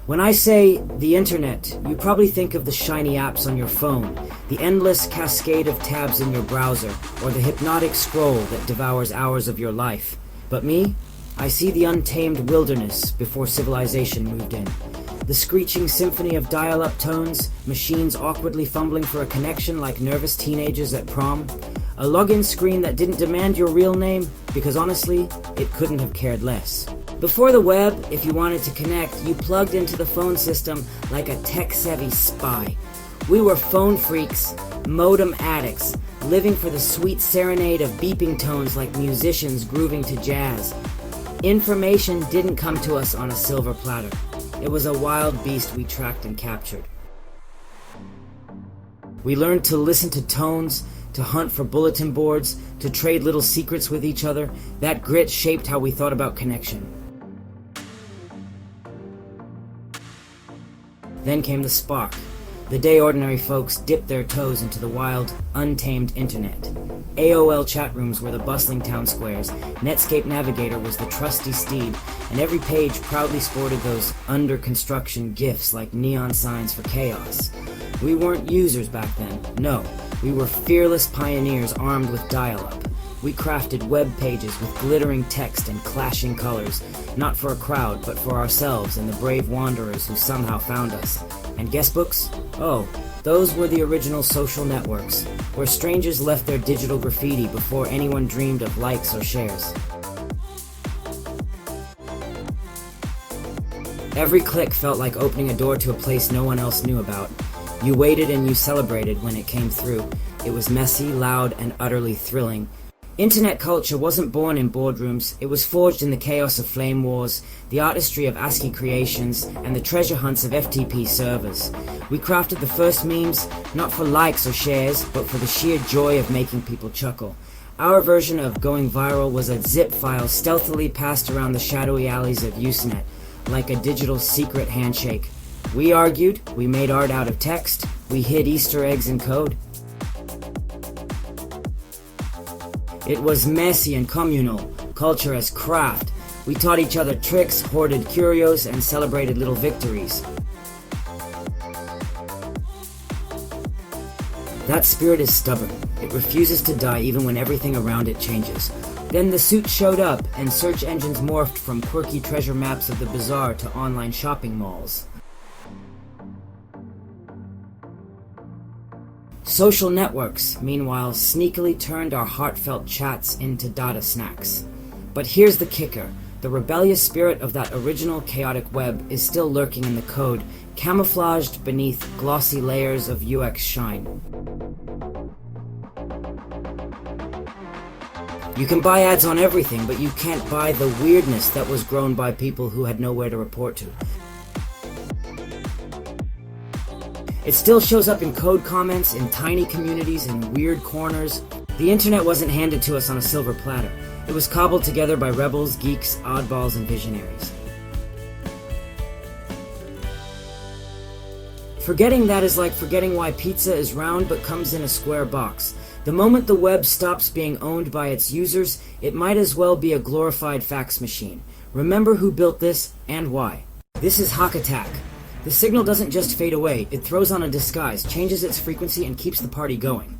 When I say the internet, you probably think of the shiny apps on your phone, the endless cascade of tabs in your browser, or the hypnotic scroll that devours hours of your life. But me? I see the untamed wilderness before civilization moved in. The screeching symphony of dial-up tones, machines awkwardly fumbling for a connection like nervous teenagers at prom, a login screen that didn't demand your real name because honestly, it couldn't have cared less. Before the web, if you wanted to connect, you plugged into the phone system like a tech-savvy spy. We were phone freaks, modem addicts, living for the sweet serenade of beeping tones like musicians grooving to jazz. Information didn't come to us on a silver platter. It was a wild beast we tracked and captured. We learned to listen to tones, to hunt for bulletin boards, to trade little secrets with each other. That grit shaped how we thought about connection. Then came the spark, the day ordinary folks dipped their toes into the wild, untamed internet. AOL chatrooms were the bustling town squares, Netscape Navigator was the trusty steed, and every page proudly sported those under-construction GIFs like neon signs for chaos. We weren't users back then, no. We were fearless pioneers armed with dial-up. We crafted web pages with glittering text and clashing colors, not for a crowd, but for ourselves and the brave wanderers who somehow found us. And guestbooks? Oh, those were the original social networks, where strangers left their digital graffiti before anyone dreamed of likes or shares. Every click felt like opening a door to a place no one else knew about. You waited and you celebrated when it came through. It was messy, loud, and utterly thrilling. Internet culture wasn't born in boardrooms, it was forged in the chaos of flame wars, the artistry of ASCII creations, and the treasure hunts of FTP servers. We crafted the first memes, not for likes or shares, but for the sheer joy of making people chuckle. Our version of going viral was a zip file stealthily passed around the shadowy alleys of Usenet, like a digital secret handshake. We argued, we made art out of text, we hid Easter eggs in code. It was messy and communal, culture as craft. We taught each other tricks, hoarded curios, and celebrated little victories. That spirit is stubborn. It refuses to die even when everything around it changes. Then the suit showed up, and search engines morphed from quirky treasure maps of the bazaar to online shopping malls. Social networks, meanwhile, sneakily turned our heartfelt chats into data snacks. But here's the kicker. The rebellious spirit of that original chaotic web is still lurking in the code, camouflaged beneath glossy layers of UX shine. You can buy ads on everything, but you can't buy the weirdness that was grown by people who had nowhere to report to. It still shows up in code comments, in tiny communities, in weird corners. The internet wasn't handed to us on a silver platter. It was cobbled together by rebels, geeks, oddballs, and visionaries. Forgetting that is like forgetting why pizza is round but comes in a square box. The moment the web stops being owned by its users, it might as well be a glorified fax machine. Remember who built this and why. This is Hak-Attack. The signal doesn't just fade away, it throws on a disguise, changes its frequency, and keeps the party going.